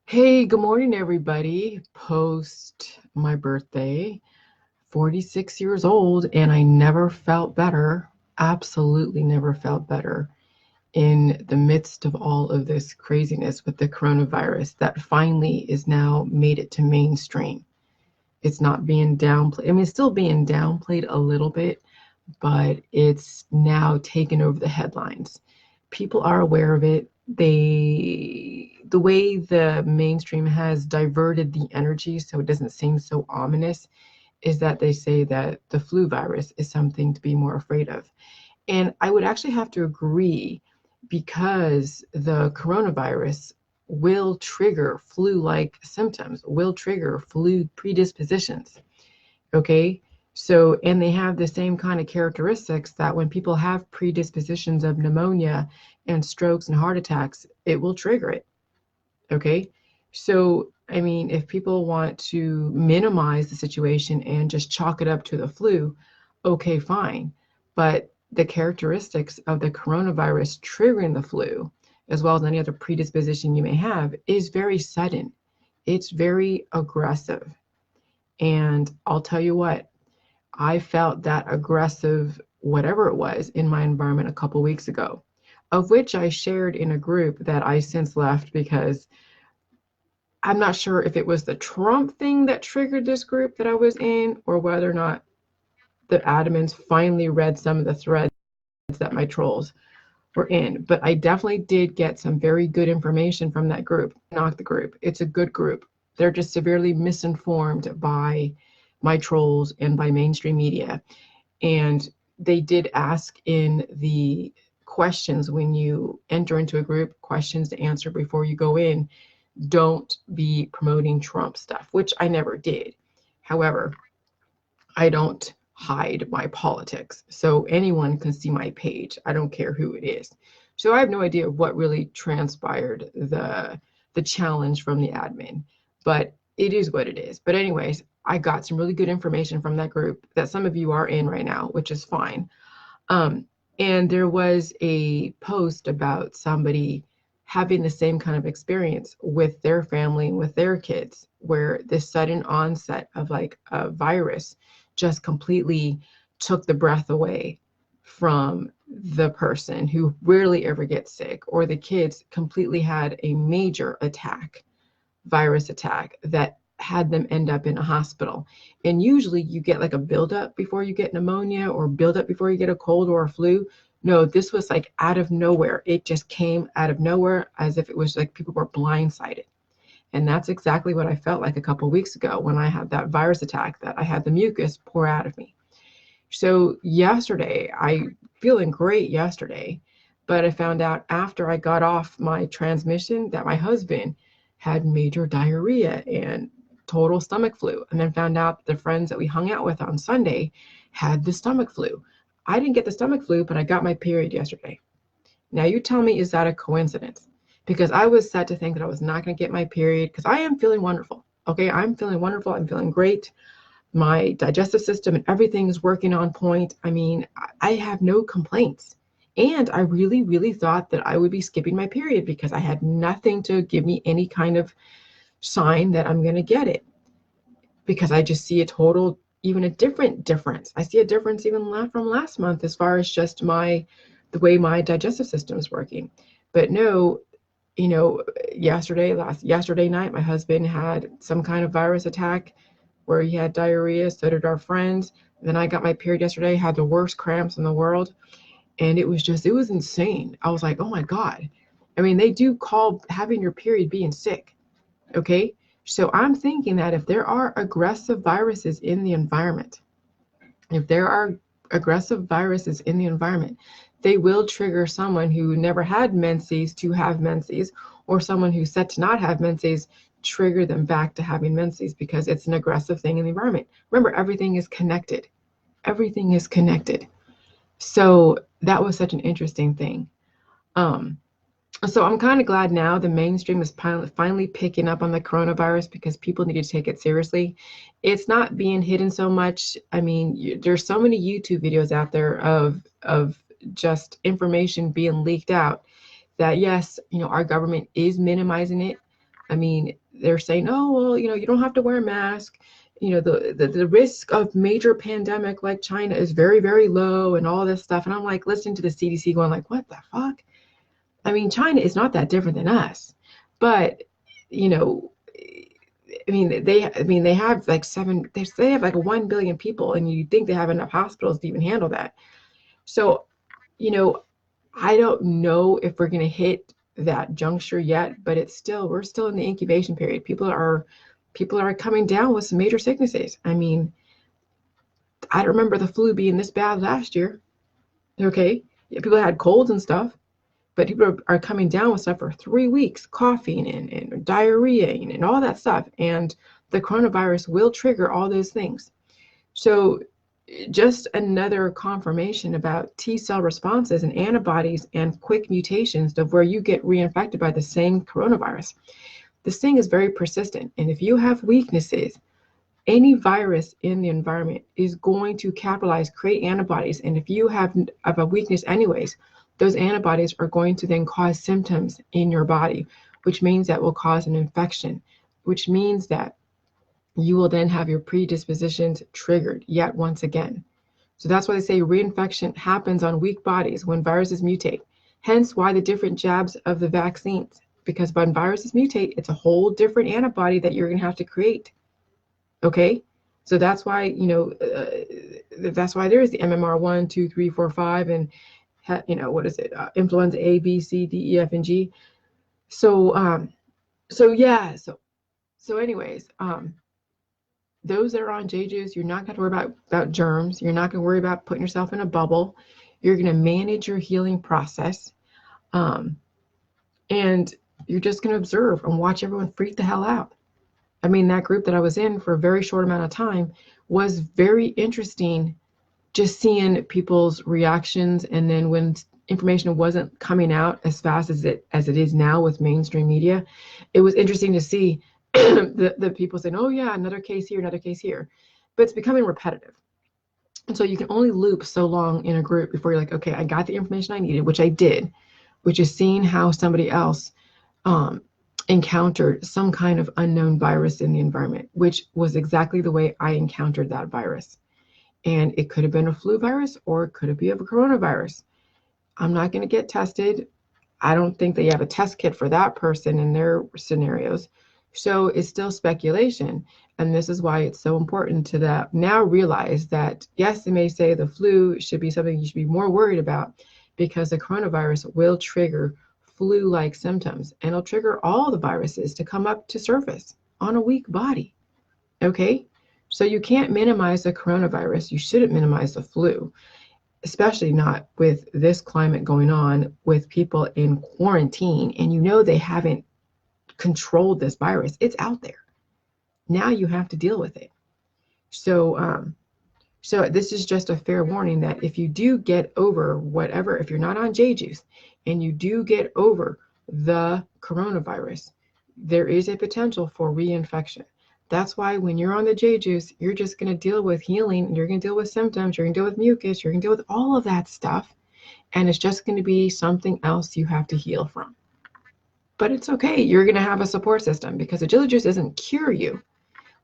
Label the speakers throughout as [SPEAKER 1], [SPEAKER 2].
[SPEAKER 1] Hey, good morning, everybody. Post my birthday, 46 years old, and I never felt better. Absolutely never felt better in the midst of all of this craziness with the coronavirus that finally is now made it to mainstream. It's not being downplayed. I mean, it's still being downplayed a little bit, but it's now taken over the headlines. People are aware of it. The way the mainstream has diverted the energy so it doesn't seem so ominous is that they say that the flu virus is something to be more afraid of. And I would actually have to agree because the coronavirus will trigger flu-like symptoms, will trigger flu predispositions. Okay. So, and they have the same kind of characteristics that when people have predispositions of pneumonia and strokes and heart attacks, it will trigger it. Okay. So, I mean, if people want to minimize the situation and just chalk it up to the flu, okay, fine. But the characteristics of the coronavirus triggering the flu, as well as any other predisposition you may have, is very sudden. It's very aggressive. And I'll tell you what, I felt that aggressive, whatever it was, in my environment a couple weeks ago, of which I shared in a group that I since left because I'm not sure if it was the Trump thing that triggered this group that I was in, or whether or not the admins finally read some of the threads that my trolls were in. But I definitely did get some very good information from that group. Not the group, it's a good group. They're just severely misinformed by my trolls and by mainstream media. And they did ask in the questions when you enter into a group, questions to answer before you go in, don't be promoting Trump stuff, which I never did. However, I don't hide my politics. So anyone can see my page. I don't care who it is. So I have no idea what really transpired, the challenge from the admin, but it is what it is. But anyways, I got some really good information from that group that some of you are in right now, which is fine. Um, and there was a post about somebody having the same kind of experience with their family and with their kids, where this sudden onset of like a virus just completely took the breath away from the person who rarely ever gets sick, or the kids completely had a major attack, virus attack that had them end up in a hospital. And usually you get like a buildup before you get pneumonia or buildup before you get a cold or a flu. No, this was like out of nowhere. It just came out of nowhere as if it was like people were blindsided. And that's exactly what I felt like a couple of weeks ago when I had that virus attack, that I had the mucus pour out of me. So yesterday, I feeling great yesterday, but I found out after I got off my transmission that my husband had major diarrhea and total stomach flu, and then found out the friends that we hung out with on Sunday had the stomach flu. I didn't get the stomach flu, but I got my period yesterday. Now you tell me, is that a coincidence? Because I was set to think that I was not going to get my period because I am feeling wonderful. Okay, I'm feeling wonderful. I'm feeling great. My digestive system and everything is working on point. I mean, I have no complaints. And I really, really thought that I would be skipping my period because I had nothing to give me any kind of sign that I'm going to get it. Because I just see a total, even a different difference. I see a difference even from last month as far as just the way my digestive system is working. But no, you know, yesterday night, my husband had some kind of virus attack where he had diarrhea. So did our friends. And then I got my period yesterday, had the worst cramps in the world. And it was insane. I was like, oh my God. I mean, they do call having your period being sick. Okay. So I'm thinking that if there are aggressive viruses in the environment, if there are aggressive viruses in the environment, they will trigger someone who never had menses to have menses, or someone who's set to not have menses, trigger them back to having menses because it's an aggressive thing in the environment. Remember, everything is connected. Everything is connected. So that was such an interesting thing. Um, so I'm kind of glad now the mainstream is finally picking up on the coronavirus because people need to take it seriously. It's not being hidden so much. I mean, there's so many YouTube videos out there of just information being leaked out that yes, our government is minimizing it, I mean, they're saying, oh, well, you don't have to wear a mask. The risk of major pandemic like China is very, very low and all this stuff. And I'm like listening to the CDC going like, what the fuck? I mean, China is not that different than us, but you know, they have like they have like 1 billion people, and you think they have enough hospitals to even handle that. So, you know, I don't know if we're going to hit that juncture yet, but we're still in the incubation period. People are coming down with some major sicknesses. I mean, I don't remember the flu being this bad last year. Okay. Yeah, people had colds and stuff, but people are coming down with stuff for 3 weeks, coughing and diarrhea and all that stuff. And the coronavirus will trigger all those things. So just another confirmation about T cell responses and antibodies and quick mutations of where you get reinfected by the same coronavirus. This thing is very persistent. And if you have weaknesses, any virus in the environment is going to capitalize, create antibodies. And if you have a weakness anyways, those antibodies are going to then cause symptoms in your body, which means that will cause an infection, which means that you will then have your predispositions triggered yet once again. So that's why they say reinfection happens on weak bodies when viruses mutate. Hence why the different jabs of the vaccines, because when viruses mutate, it's a whole different antibody that you're going to have to create. Okay? So that's why, that's why there is the MMR 1, 2, 3, 4, 5, and, what is it? Influenza A, B, C, D, E, F, and G. So, yeah. So anyways, those that are on J-Juice, you're not going to worry about germs. You're not going to worry about putting yourself in a bubble. You're going to manage your healing process. And you're just going to observe and watch everyone freak the hell out. I mean, that group that I was in for a very short amount of time was very interesting, just seeing people's reactions. And then when information wasn't coming out as fast as it is now with mainstream media, it was interesting to see the people saying, oh yeah, another case here. But it's becoming repetitive. And so you can only loop so long in a group before you're like, okay, I got the information I needed, which I did, which is seeing how somebody else encountered some kind of unknown virus in the environment, which was exactly the way I encountered that virus. And it could have been a flu virus or it could have been a coronavirus. I'm not going to get tested. I don't think they have a test kit for that person in their scenarios. So it's still speculation. And this is why it's so important to that now realize that, yes, they may say the flu should be something you should be more worried about because the coronavirus will trigger flu-like symptoms and it'll trigger all the viruses to come up to surface on a weak body. Okay? So you can't minimize the coronavirus. You shouldn't minimize the flu, especially not with this climate going on with people in quarantine and they haven't controlled this virus. It's out there. Now you have to deal with it. So this is just a fair warning that if you do get over whatever, if you're not on J-Juice and you do get over the coronavirus, there is a potential for reinfection. That's why when you're on the J-Juice, you're just going to deal with healing, you're going to deal with symptoms, you're going to deal with mucus, you're going to deal with all of that stuff. And it's just going to be something else you have to heal from. But it's okay. You're going to have a support system because the J-Juice doesn't cure you.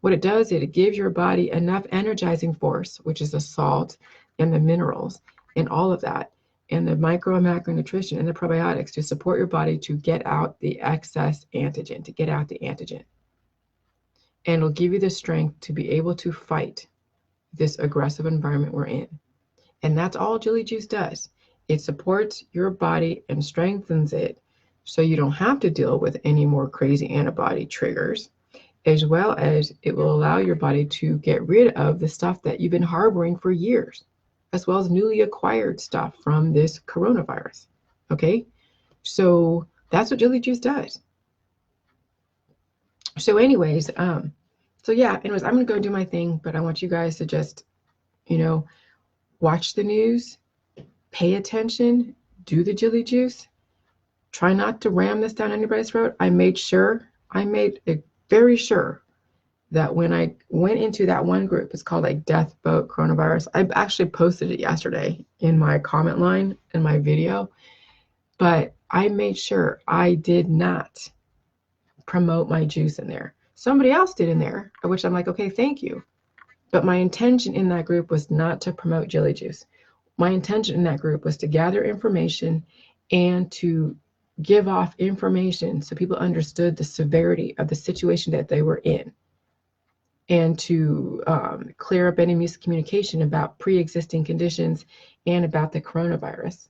[SPEAKER 1] What it does is it gives your body enough energizing force, which is the salt and the minerals and all of that, and the micro and macronutrition and the probiotics to support your body to get out the excess antigen, to get out the antigen. And it'll give you the strength to be able to fight this aggressive environment we're in. And that's all Jelly Juice does. It supports your body and strengthens it so you don't have to deal with any more crazy antibody triggers, as well as it will allow your body to get rid of the stuff that you've been harboring for years, as well as newly acquired stuff from this coronavirus. Okay? So that's what Jelly Juice does. So anyways, I'm going to go do my thing, but I want you guys to just, watch the news, pay attention, do the Jelly Juice. Try not to ram this down anybody's throat. I made it very sure that when I went into that one group, it's called like Death Boat Coronavirus. I actually posted it yesterday in my comment line in my video, but I made sure I did not promote my juice in there. Somebody else did in there, which I'm like, okay, thank you. But my intention in that group was not to promote jelly juice. My intention in that group was to gather information and to give off information so people understood the severity of the situation that they were in, and to clear up any miscommunication about pre-existing conditions and about the coronavirus.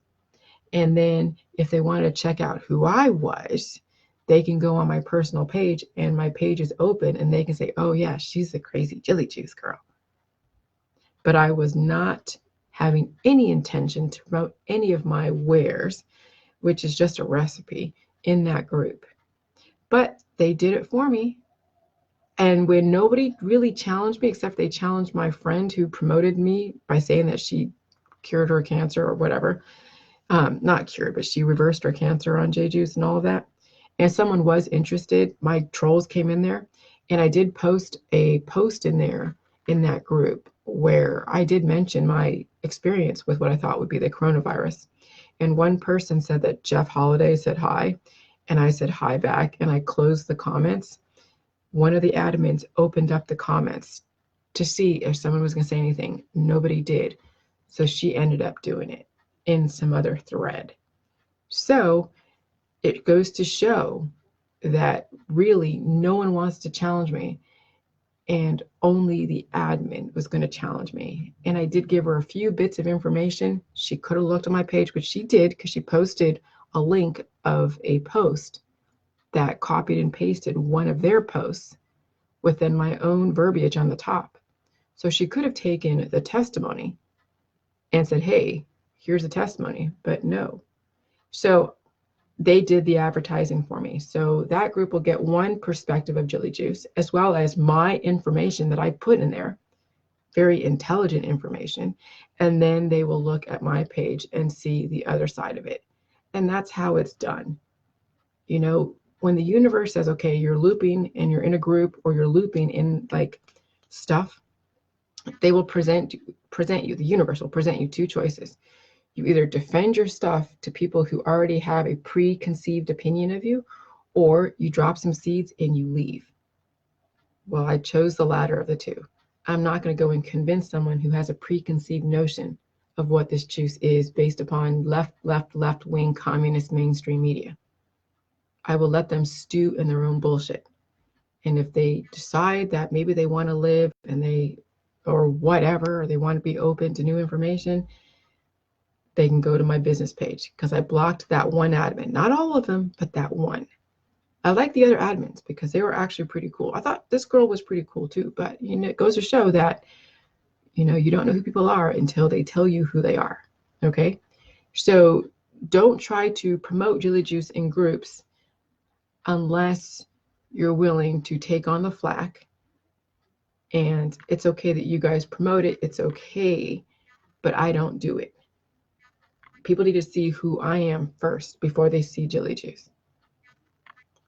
[SPEAKER 1] And then if they want to check out who I was, they can go on my personal page, and my page is open, and they can say, oh yeah, she's the crazy jelly juice girl. But I was not having any intention to promote any of my wares, which is just a recipe, in that group. But they did it for me. And when nobody really challenged me, except they challenged my friend who promoted me by saying that she cured her cancer or whatever. Not cured, but she reversed her cancer on J Juice and all of that. And someone was interested. My trolls came in there, and I did post a post in there in that group where I did mention my experience with what I thought would be the coronavirus. And one person said that Jeff Holiday said hi, and I said hi back, and I closed the comments. One of the admins opened up the comments to see if someone was going to say anything. Nobody did. So she ended up doing it in some other thread. So it goes to show that really no one wants to challenge me, and only the admin was going to challenge me. And I did give her a few bits of information. She could have looked on my page, but she did, because she posted a link of a post that copied and pasted one of their posts within my own verbiage on the top. So she could have taken the testimony and said, hey, here's a testimony, but no. So they did the advertising for me. So that group will get one perspective of Jelly Juice, as well as my information that I put in there, very intelligent information. And then they will look at my page and see the other side of it. And that's how it's done. You know, when the universe says, okay, you're looping and you're in a group, or you're looping in like stuff, they will present you, the universe will present you two choices. You either defend your stuff to people who already have a preconceived opinion of you, or you drop some seeds and you leave. Well, I chose the latter of the two. I'm not going to go and convince someone who has a preconceived notion of what this juice is based upon left-wing communist mainstream media. I will let them stew in their own bullshit. And if they decide that maybe they want to live and or whatever, or they want to be open to new information, they can go to my business page, because I blocked that one admin. Not all of them, but that one. I like the other admins because they were actually pretty cool. I thought this girl was pretty cool too, but you know, it goes to show that, you know, you don't know who people are until they tell you who they are. Okay? So don't try to promote Jelly Juice in groups unless you're willing to take on the flack. And it's okay that you guys promote it. It's okay, but I don't do it. People need to see who I am first before they see Jelly Juice.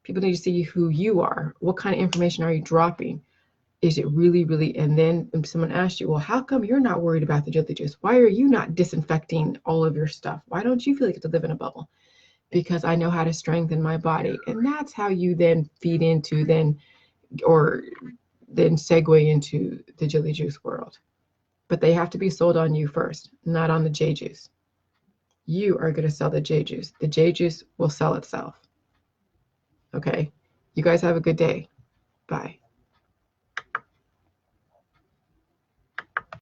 [SPEAKER 1] People need to see who you are. What kind of information are you dropping? Is it really, really? And then when someone asks you, well, how come you're not worried about the Jelly Juice? Why are you not disinfecting all of your stuff? Why don't you feel like you have to live in a bubble? Because I know how to strengthen my body. And that's how you then feed into then segue into the Jelly Juice world. But they have to be sold on you first, not on the J Juice. You are going to sell the J Juice. The J Juice will sell itself. Okay? You guys have a good day. Bye.